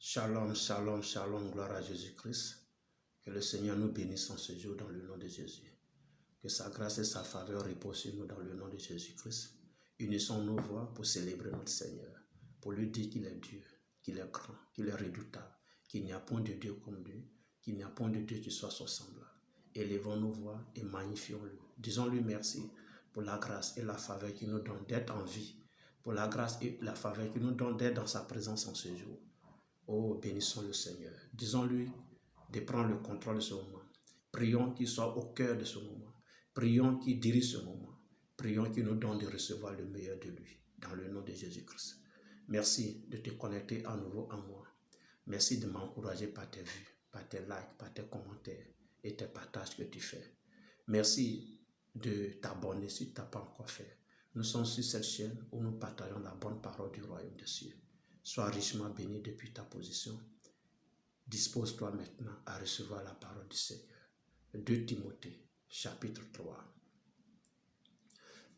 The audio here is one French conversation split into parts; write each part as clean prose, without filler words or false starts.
Shalom, shalom, shalom, gloire à Jésus-Christ. Que le Seigneur nous bénisse en ce jour dans le nom de Jésus. Que sa grâce et sa faveur reposent sur nous dans le nom de Jésus-Christ. Unissons nos voix pour célébrer notre Seigneur, pour lui dire qu'il est Dieu, qu'il est grand, qu'il est redoutable, qu'il n'y a point de Dieu comme lui, qu'il n'y a point de Dieu qui soit son semblable. Élevons nos voix et magnifions-le. Disons-lui merci pour la grâce et la faveur qu'il nous donne d'être en vie, pour la grâce et la faveur qu'il nous donne d'être dans sa présence en ce jour. Oh, bénissons le Seigneur. Disons-lui de prendre le contrôle de ce moment. Prions qu'il soit au cœur de ce moment. Prions qu'il dirige ce moment. Prions qu'il nous donne de recevoir le meilleur de lui, dans le nom de Jésus-Christ. Merci de te connecter à nouveau en moi. Merci de m'encourager par tes vues, par tes likes, par tes commentaires et tes partages que tu fais. Merci de t'abonner si tu n'as pas encore fait. Nous sommes sur cette chaîne où nous partageons la bonne parole du royaume des cieux. Sois richement béni depuis ta position. Dispose-toi maintenant à recevoir la parole du Seigneur. 2 Timothée, chapitre 3.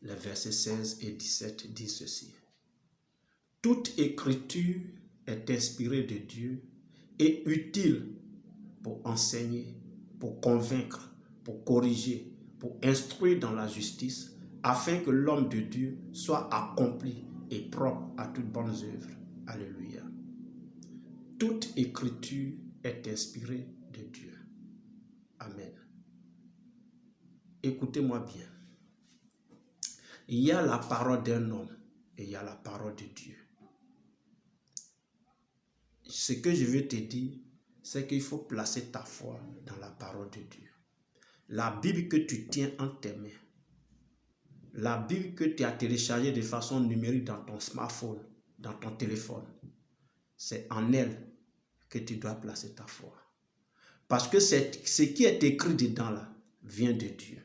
Les versets 16 et 17 disent ceci. Toute écriture est inspirée de Dieu et utile pour enseigner, pour convaincre, pour corriger, pour instruire dans la justice, afin que l'homme de Dieu soit accompli et propre à toutes bonnes œuvres. Alléluia. Toute écriture est inspirée de Dieu. Amen. Écoutez-moi bien. Il y a la parole d'un homme et il y a la parole de Dieu. Ce que je veux te dire, c'est qu'il faut placer ta foi dans la parole de Dieu. La Bible que tu tiens entre tes mains, la Bible que tu as téléchargée de façon numérique dans ton smartphone, dans ton téléphone, c'est en elle que tu dois placer ta foi. Parce que ce qui est écrit dedans là vient de Dieu.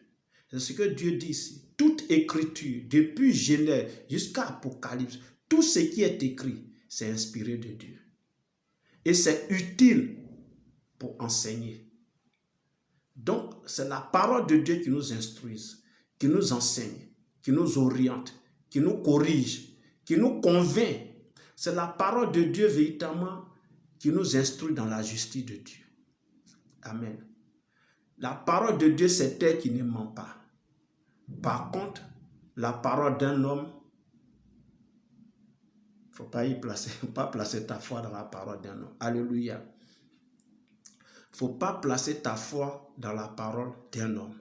C'est ce que Dieu dit ici. Toute écriture, depuis Genèse jusqu'à Apocalypse, tout ce qui est écrit, c'est inspiré de Dieu. Et c'est utile pour enseigner. Donc, c'est la parole de Dieu qui nous instruise, qui nous enseigne, qui nous oriente, qui nous corrige, qui nous convainc. C'est la parole de Dieu véritablement qui nous instruit dans la justice de Dieu. Amen. La parole de Dieu, c'est elle qui ne ment pas. Par contre, la parole d'un homme, il ne faut pas placer ta foi dans la parole d'un homme. Alléluia. Il ne faut pas placer ta foi dans la parole d'un homme.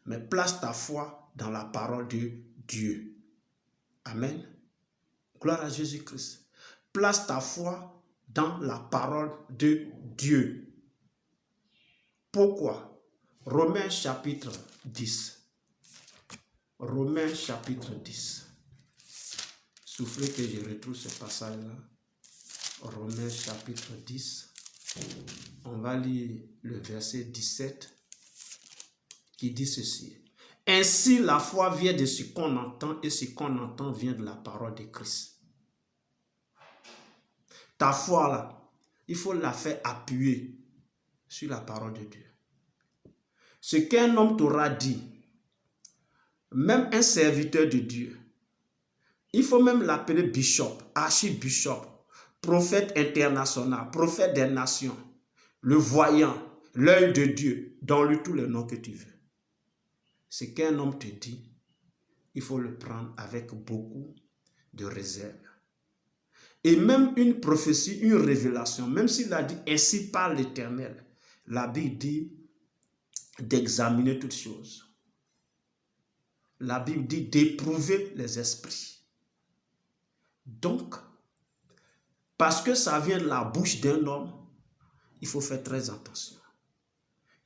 Mais place ta foi dans la parole de Dieu. Amen. Gloire à Jésus-Christ. Place ta foi dans la parole de Dieu. Pourquoi? Romains chapitre 10. Romains chapitre 10. Soufflez que je retrouve ce passage-là. Romains chapitre 10. On va lire le verset 17 qui dit ceci. Ainsi la foi vient de ce qu'on entend et ce qu'on entend vient de la parole de Christ. Ta foi là, il faut la faire appuyer sur la parole de Dieu. Ce qu'un homme t'aura dit, même un serviteur de Dieu, il faut même l'appeler bishop, archibishop, prophète international, prophète des nations, le voyant, l'œil de Dieu, donne-lui tous les noms que tu veux. Ce qu'un homme te dit, il faut le prendre avec beaucoup de réserve. Et même une prophétie, une révélation, même s'il a dit ainsi par l'Éternel, la Bible dit d'examiner toutes choses. La Bible dit d'éprouver les esprits. Donc, parce que ça vient de la bouche d'un homme, il faut faire très attention.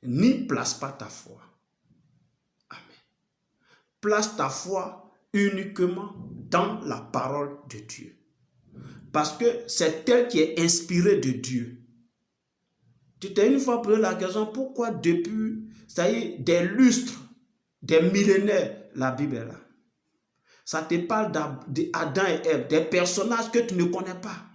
N'y place pas ta foi. Amen. Place ta foi uniquement dans la parole de Dieu. Parce que c'est elle qui est inspirée de Dieu. Tu t'es une fois posé la question, pourquoi depuis, ça y est, des lustres, des millénaires, la Bible est là. Ça te parle d'Adam et Ève, des personnages que tu ne connais pas.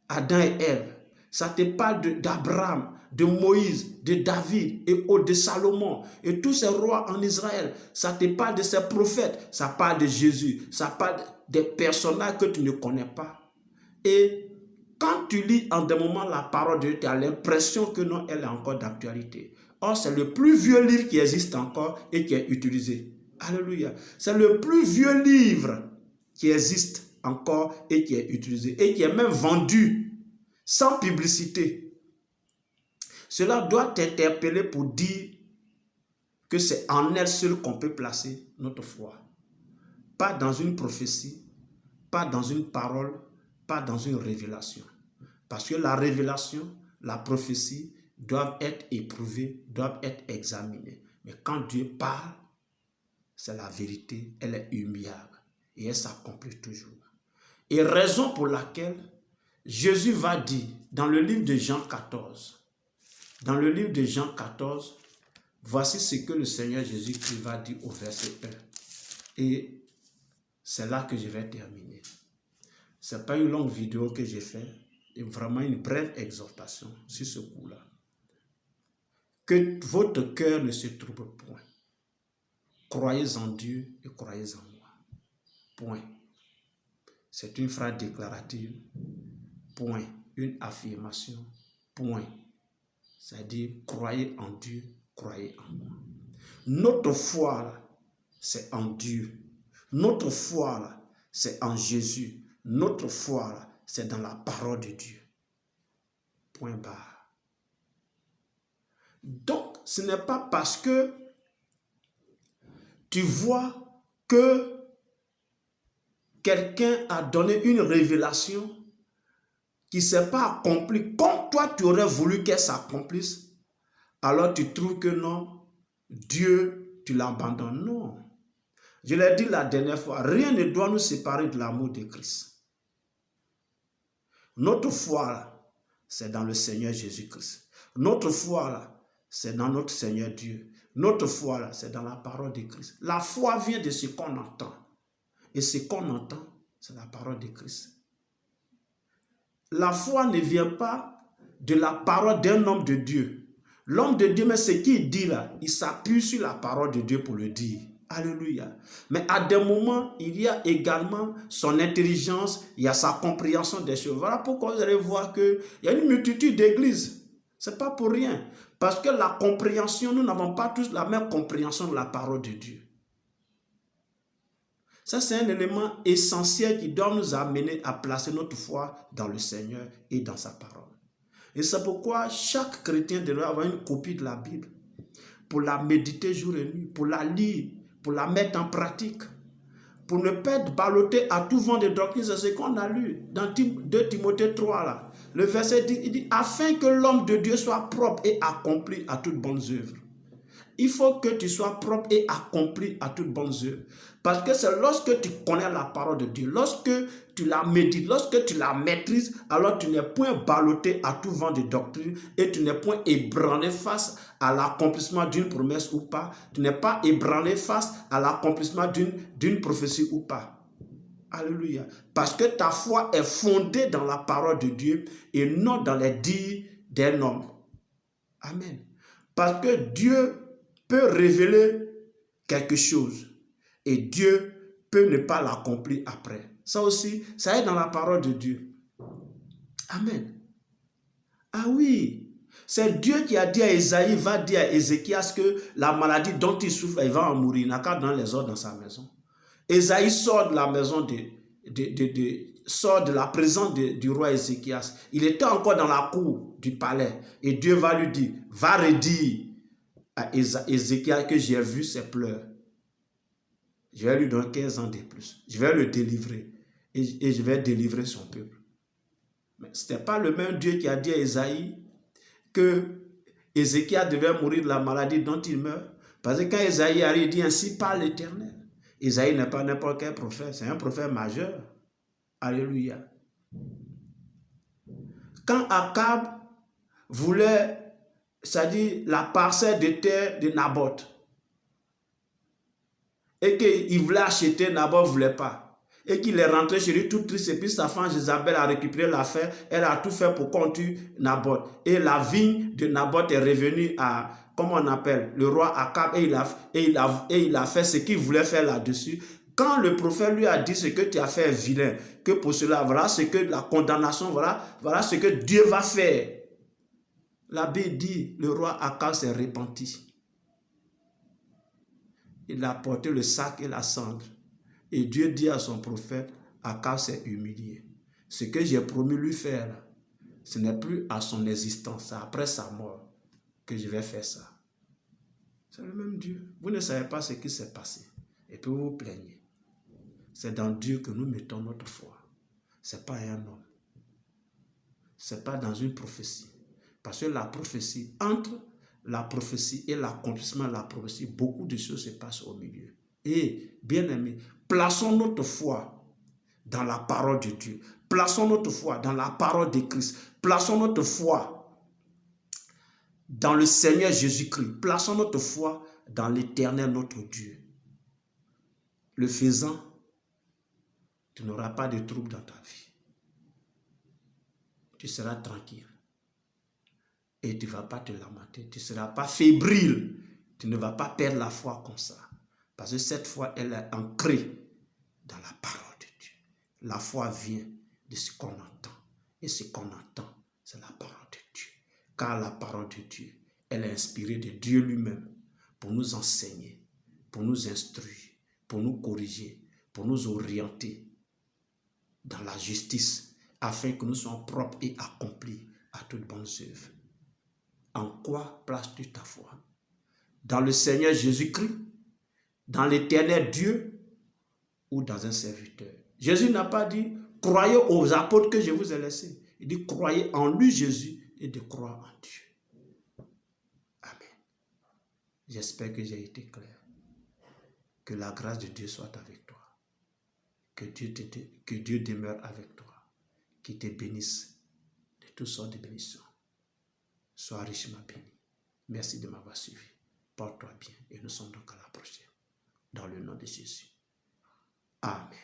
Adam et Ève. Ça te parle d'Abraham, de Moïse, de David et de Salomon et tous ces rois en Israël. Ça te parle de ces prophètes, ça parle de Jésus, ça parle des personnages que tu ne connais pas. Et Quand tu lis en des moments la parole de Dieu, tu as l'impression que non, elle est encore d'actualité. Or, c'est le plus vieux livre qui existe encore et qui est utilisé. Alléluia. C'est le plus vieux livre qui existe encore et qui est utilisé et qui est même vendu sans publicité. Cela doit t'interpeller pour dire que c'est en elle seule qu'on peut placer notre foi. Pas dans une prophétie, pas dans une parole, pas dans une révélation. Parce que la révélation, la prophétie doivent être éprouvées, doivent être examinées. Mais quand Dieu parle, c'est la vérité, elle est humiliable et elle s'accomplit toujours. Et raison pour laquelle Jésus va dire dans le livre de Jean 14, voici ce que le Seigneur Jésus-Christ va dire au verset 1. Et c'est là que je vais terminer. Ce n'est pas une longue vidéo que j'ai faite, et vraiment une brève exhortation sur ce coup-là. Que votre cœur ne se trouble point. Croyez en Dieu et croyez en moi. Point. C'est une phrase déclarative. Point. Une affirmation. Point. C'est-à-dire, croyez en Dieu, croyez en moi. Notre foi, c'est en Dieu. Notre foi, c'est en Jésus. Notre foi, c'est dans la parole de Dieu. Point barre. Donc, ce n'est pas parce que tu vois que quelqu'un a donné une révélation qui ne s'est pas accomplie comme toi tu aurais voulu qu'elle s'accomplisse, alors tu trouves que non, Dieu, tu l'abandonnes. Non. Je l'ai dit la dernière fois, rien ne doit nous séparer de l'amour de Christ. Notre foi, c'est dans le Seigneur Jésus-Christ. Notre foi, c'est dans notre Seigneur Dieu. Notre foi, c'est dans la parole de Christ. La foi vient de ce qu'on entend. Et ce qu'on entend, c'est la parole de Christ. La foi ne vient pas de la parole d'un homme de Dieu. L'homme de Dieu, mais ce qu'il dit là, il s'appuie sur la parole de Dieu pour le dire. Alléluia. Mais à des moments, il y a également son intelligence, il y a sa compréhension des choses. Voilà pourquoi vous allez voir qu'il y a une multitude d'églises. Ce n'est pas pour rien. Parce que la compréhension, nous n'avons pas tous la même compréhension de la parole de Dieu. Ça, c'est un élément essentiel qui doit nous amener à placer notre foi dans le Seigneur et dans sa parole. Et c'est pourquoi chaque chrétien devrait avoir une copie de la Bible pour la méditer jour et nuit, pour la lire, pour la mettre en pratique, pour ne pas être ballotté à tout vent de doctrine. C'est ce qu'on a lu dans 2 Timothée 3. Là. Le verset dit, il dit, afin que l'homme de Dieu soit propre et accompli à toutes bonnes œuvres. Il faut que tu sois propre et accompli à toutes bonnes œuvres. Parce que c'est lorsque tu connais la parole de Dieu, lorsque tu la médites, lorsque tu la maîtrises, alors tu n'es point ballotté à tout vent de doctrine et tu n'es point ébranlé face à l'accomplissement d'une promesse ou pas. Tu n'es pas ébranlé face à l'accomplissement d'une prophétie ou pas. Alléluia. Parce que ta foi est fondée dans la parole de Dieu et non dans les dires d'un homme. Amen. Parce que Dieu peut révéler quelque chose et Dieu peut ne pas l'accomplir après. Ça aussi, ça est dans la parole de Dieu. Amen. Ah oui, c'est Dieu qui a dit à Esaïe, va dire à Ézéchias que la maladie dont il souffre, il va en mourir. Il n'a qu'à dans les ordres dans sa maison. Esaïe sort de la maison sort de la présence du roi Ézéchias. Il était encore dans la cour du palais et Dieu va lui dire, va redire à Ézéchias que j'ai vu ses pleurs. Je vais lui donner 15 ans de plus. Je vais le délivrer. Et je vais délivrer son peuple. Mais ce n'était pas le même Dieu qui a dit à Esaïe que Ézéchias devait mourir de la maladie dont il meurt. Parce que quand Esaïe arrive, il dit ainsi parle l'Éternel. Esaïe n'est pas n'importe quel prophète. C'est un prophète majeur. Alléluia. Quand Akab voulait, c'est-à-dire la parcelle de terre de Naboth, et qu'il voulait acheter, Naboth ne voulait pas. Et qu'il est rentré chez lui tout triste. Et puis sa femme Jézabel a récupéré l'affaire. Elle a tout fait pour qu'on tue Naboth. Et la vigne de Naboth est revenue à, comment on appelle, le roi Akab. Et il a fait ce qu'il voulait faire là-dessus. Quand le prophète lui a dit ce que tu as fait est vilain, que pour cela, voilà ce que la condamnation, voilà ce que Dieu va faire. La Bible dit, le roi Akab s'est repenti. Il a porté le sac et la cendre. Et Dieu dit à son prophète, Akab s'est humilié. Ce que j'ai promis lui faire, ce n'est plus à son existence, c'est après sa mort que je vais faire ça. C'est le même Dieu. Vous ne savez pas ce qui s'est passé. Et puis vous vous plaignez. C'est dans Dieu que nous mettons notre foi. Ce n'est pas un homme. Ce n'est pas dans une prophétie. Parce que la prophétie, entre la prophétie et l'accomplissement de la prophétie, beaucoup de choses se passent au milieu. Et, bien aimés, plaçons notre foi dans la parole de Dieu. Plaçons notre foi dans la parole de Christ. Plaçons notre foi dans le Seigneur Jésus-Christ. Plaçons notre foi dans l'Éternel, notre Dieu. Le faisant, tu n'auras pas de trouble dans ta vie. Tu seras tranquille. Et tu ne vas pas te lamenter. Tu ne seras pas fébrile. Tu ne vas pas perdre la foi comme ça. Parce que cette foi, elle est ancrée dans la parole de Dieu. La foi vient de ce qu'on entend. Et ce qu'on entend, c'est la parole de Dieu. Car la parole de Dieu, elle est inspirée de Dieu lui-même pour nous enseigner, pour nous instruire, pour nous corriger, pour nous orienter dans la justice, afin que nous soyons propres et accomplis à toutes bonnes œuvres. En quoi places-tu ta foi? Dans le Seigneur Jésus-Christ, dans l'Éternel Dieu ou dans un serviteur? Jésus n'a pas dit « Croyez aux apôtres que je vous ai laissés ». Il dit « Croyez en lui Jésus et de croire en Dieu ». Amen. J'espère que j'ai été clair. Que la grâce de Dieu soit avec toi. Que Dieu demeure avec toi. Qu'il te bénisse de toutes sortes de bénédictions. Sois richement béni. Merci de m'avoir suivi. Porte-toi bien et nous sommes donc à la prochaine. Dans le nom de Jésus. Amen.